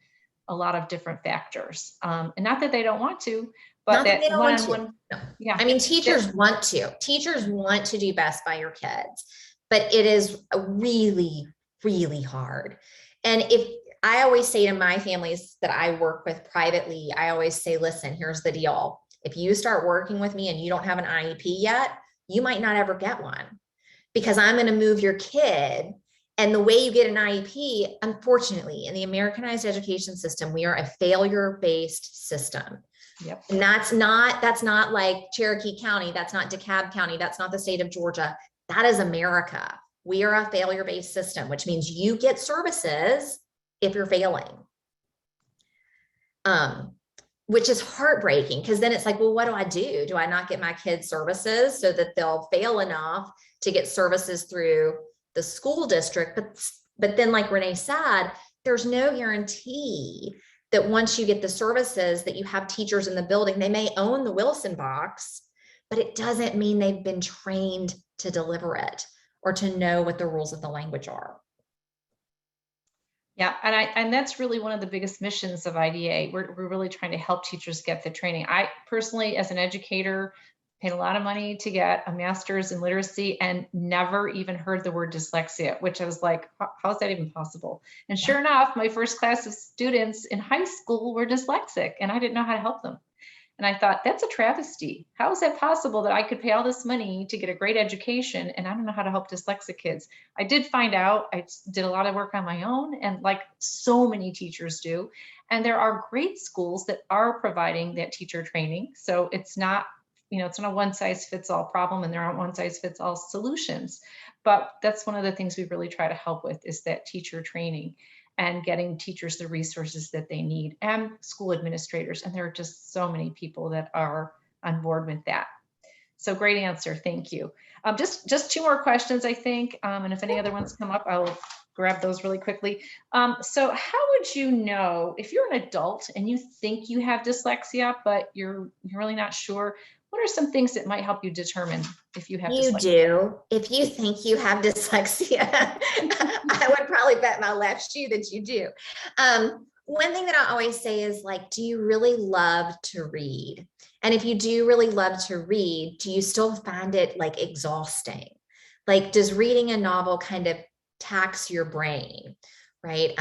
a lot of different factors. And not that they don't want to, but that one-on-one. Yeah. I mean, teachers want to do best by your kids, but it is really, really hard. And if I always say to my families that I work with privately, I always say, listen, here's the deal. If you start working with me and you don't have an IEP yet, you might not ever get one, because I'm going to move your kid. And the way you get an IEP, unfortunately, in the Americanized education system, we are a failure-based system. Yep. And that's not like Cherokee County. That's not DeKalb County. That's not the state of Georgia. That is America. We are a failure-based system, which means you get services if you're failing. Which is heartbreaking, because then it's like, well, what do I do? Do I not get my kids services so that they'll fail enough to get services through the school district? But then, like Renee said, there's no guarantee that once you get the services that you have teachers in the building. They may own the Wilson box, but it doesn't mean they've been trained to deliver it or to know what the rules of the language are. Yeah, and that's really one of the biggest missions of IDA. We're really trying to help teachers get the training. I personally, as an educator, paid a lot of money to get a master's in literacy and never even heard the word dyslexia, which I was like, how is that even possible? And sure enough, my first class of students in high school were dyslexic, and I didn't know how to help them. And I thought, that's a travesty. How is that possible that I could pay all this money to get a great education and I don't know how to help dyslexic kids? I did find out. I did a lot of work on my own, and like so many teachers do. And there are great schools that are providing that teacher training. So it's not, it's not a one size fits all problem, and there aren't one size fits all solutions. But that's one of the things we really try to help with, is that teacher training and getting teachers the resources that they need, and school administrators. And there are just so many people that are on board with that. So great answer. Thank you. Just two more questions, I think. And if any other ones come up, I'll grab those really quickly. So how would you know if you're an adult and you think you have dyslexia, but you're really not sure? What are some things that might help you determine if you have dyslexia? You do. If you think you have dyslexia, I would probably bet my left shoe that you do. One thing that I always say is, like, do you really love to read? And if you do really love to read, do you still find it like exhausting? Like, does reading a novel kind of tax your brain, right?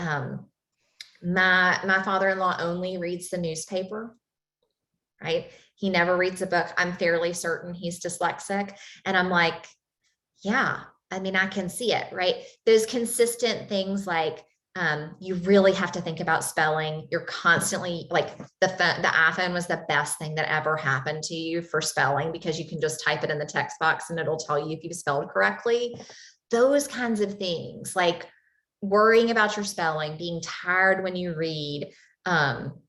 My father-in-law only reads the newspaper, right? He never reads a book. I'm fairly certain he's dyslexic. And I'm like, yeah, I mean, I can see it, right? Those consistent things, like you really have to think about spelling. You're constantly, like, the iPhone was the best thing that ever happened to you for spelling, because you can just type it in the text box and it'll tell you if you've spelled correctly. Those kinds of things, like worrying about your spelling, being tired when you read,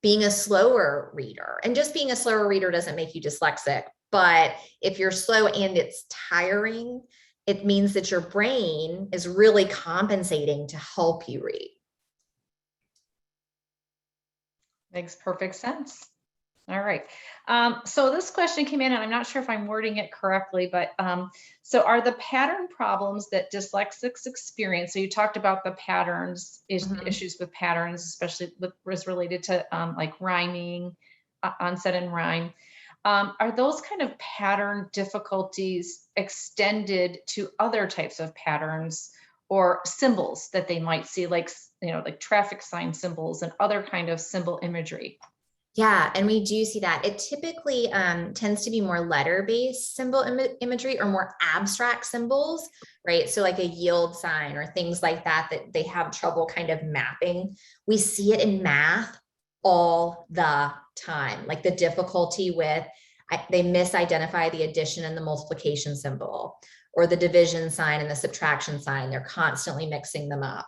being a slower reader. And just being a slower reader doesn't make you dyslexic, but if you're slow and it's tiring, it means that your brain is really compensating to help you read. Makes perfect sense. All right. So this question came in, and I'm not sure if I'm wording it correctly, but so are the pattern problems that dyslexics experience? So you talked about the patterns, Mhm. issues with patterns, especially with was related to like rhyming, onset and rhyme. Are those kind of pattern difficulties extended to other types of patterns or symbols that they might see, like, like traffic sign symbols and other kind of symbol imagery? Yeah, and we do see that. It typically tends to be more letter-based symbol imagery or more abstract symbols, right? So like a yield sign or things like that, that they have trouble kind of mapping. We see it in math all the time, like the difficulty with, they misidentify the addition and the multiplication symbol or the division sign and the subtraction sign. They're constantly mixing them up.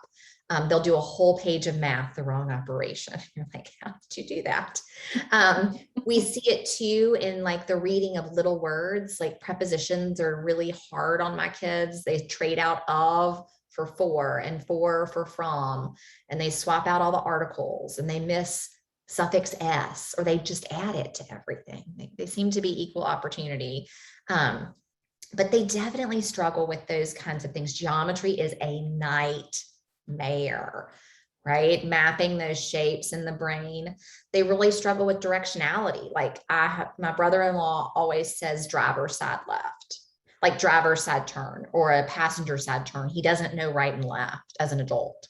They'll do a whole page of math, the wrong operation. You're like, how did you do that? We see it too in like the reading of little words, like prepositions are really hard on my kids. They trade out of for for and for from, and they swap out all the articles and they miss suffix s, or they just add it to everything. They seem to be equal opportunity. But they definitely struggle with those kinds of things. Geometry is a nightmare, right? Mapping those shapes in the brain. They really struggle with directionality. Like my brother-in-law always says driver's side left, like driver's side turn or a passenger side turn. He doesn't know right and left as an adult.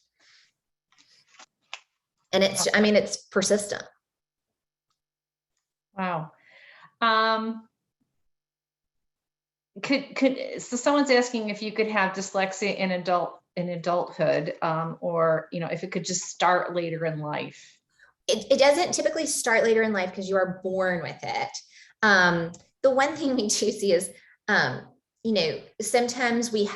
And it's, I mean, it's persistent. Wow. So someone's asking if you could have dyslexia in adulthood, or if it could just start later in life. It doesn't typically start later in life because you are born with it. The one thing we do see is, sometimes we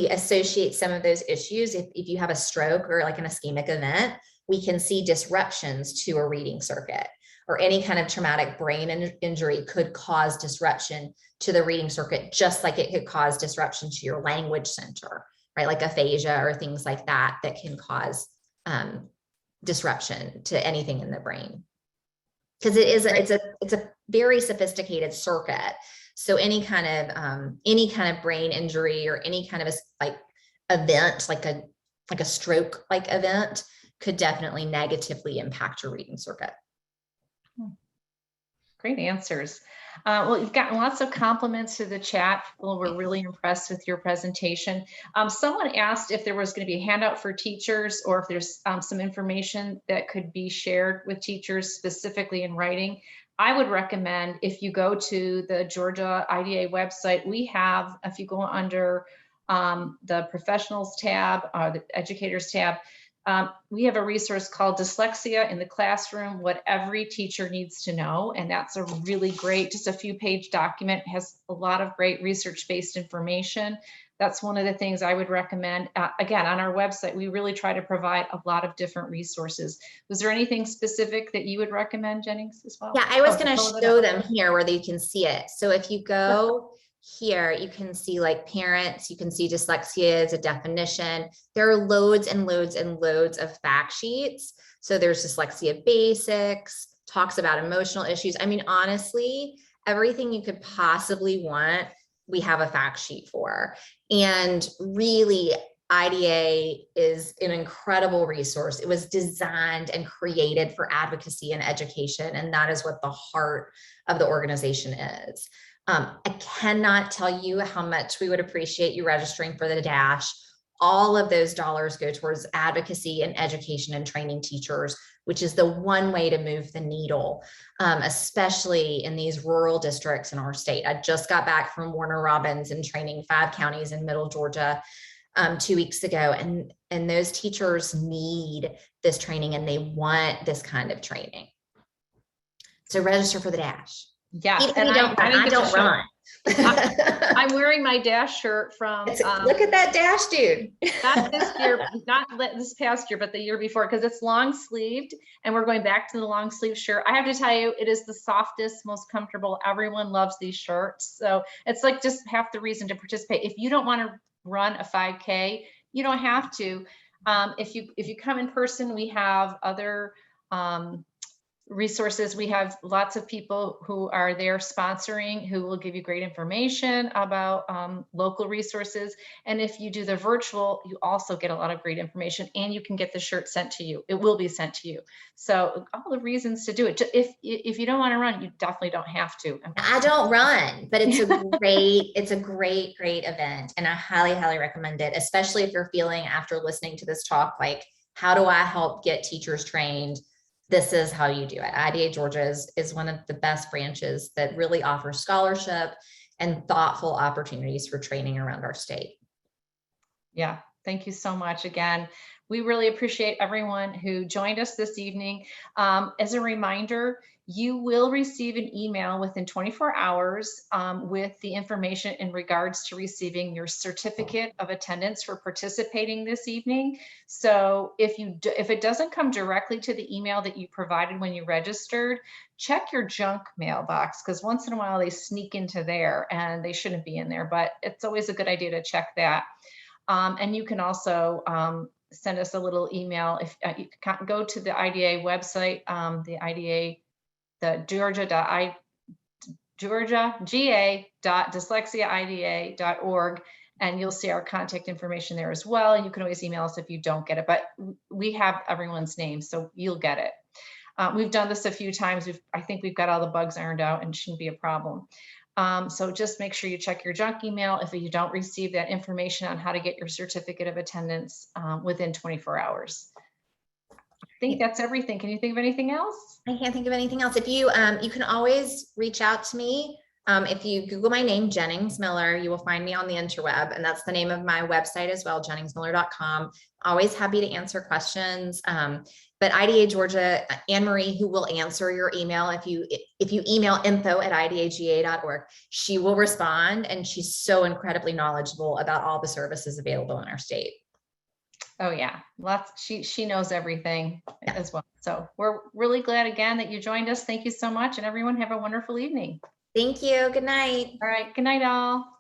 associate some of those issues. If you have a stroke or like an ischemic event, we can see disruptions to a reading circuit, or any kind of traumatic brain injury could cause disruption to the reading circuit, just like it could cause disruption to your language center, right? Like aphasia or things like that can cause disruption to anything in the brain. Because it's a very sophisticated circuit. So any kind of brain injury or any kind of event, like a stroke like event, could definitely negatively impact your reading circuit. Great answers. Well, you've gotten lots of compliments to the chat. Well, we're really impressed with your presentation. Someone asked if there was going to be a handout for teachers, or if there's some information that could be shared with teachers specifically in writing. I would recommend, if you go to the Georgia IDA website, we have, if you go under the professionals tab, the educators tab, we have a resource called Dyslexia in the Classroom, What Every Teacher Needs to Know. And that's a really great, just a few page document. It has a lot of great research-based information. That's one of the things I would recommend. Again, on our website, we really try to provide a lot of different resources. Was there anything specific that you would recommend, Jennings, as well? Yeah, I was going to show them here where they can see it. So if you go here, you can see like parents, you can see dyslexia as a definition. There are loads and loads and loads of fact sheets. So there's dyslexia basics, talks about emotional issues. I mean, honestly, everything you could possibly want, we have a fact sheet for. And really, IDA is an incredible resource. It was designed and created for advocacy and education. And that is what the heart of the organization is. I cannot tell you how much we would appreciate you registering for the Dash. All of those dollars go towards advocacy and education and training teachers, which is the one way to move the needle, especially in these rural districts in our state. I just got back from Warner Robins and training 5 counties in Middle Georgia 2 weeks ago. And those teachers need this training and they want this kind of training. So register for the Dash. Yeah, and I don't run. I'm wearing my Dash shirt from. Look at that Dash dude. Not this year, not this past year, but the year before, because it's long sleeved, and we're going back to the long sleeve shirt. I have to tell you, it is the softest, most comfortable. Everyone loves these shirts, so it's like just half the reason to participate. If you don't want to run a 5K, you don't have to. If you come in person, we have other resources. We have lots of people who are there sponsoring, who will give you great information about local resources. And if you do the virtual, you also get a lot of great information, and you can get the shirt sent to you. It will be sent to you. So all the reasons to do it. If you don't want to run, you definitely don't have to. I don't run, but it's a great event. And I highly recommend it, especially if you're feeling after listening to this talk, like, how do I help get teachers trained? This is how you do it. IDA Georgia is one of the best branches that really offers scholarship and thoughtful opportunities for training around our state. Yeah, thank you so much again. We really appreciate everyone who joined us this evening. As a reminder, you will receive an email within 24 hours with the information in regards to receiving your certificate of attendance for participating this evening. So if it doesn't come directly to the email that you provided when you registered, check your junk mailbox, because once in a while they sneak into there and they shouldn't be in there, but it's always a good idea to check that. And you can also send us a little email. If you can go to the IDA website, the IDA, the georgia.dyslexiaida.org, and you'll see our contact information there as well. And you can always email us if you don't get it, but we have everyone's name, so you'll get it. We've done this a few times. I think we've got all the bugs ironed out, and it shouldn't be a problem. So just make sure you check your junk email if you don't receive that information on how to get your certificate of attendance within 24 hours. I think that's everything. Can you think of anything else? I can't think of anything else. If you, you can always reach out to me. If you Google my name, Jennings Miller, you will find me on the interweb, and that's the name of my website as well, jenningsmiller.com. Always happy to answer questions. But IDA Georgia, Anne Marie, who will answer your email, if you email info@idaga.org, she will respond, and she's so incredibly knowledgeable about all the services available in our state. Oh yeah, she knows everything as well. So we're really glad again that you joined us. Thank you so much, and everyone have a wonderful evening. Thank you. Good night. All right. Good night, all.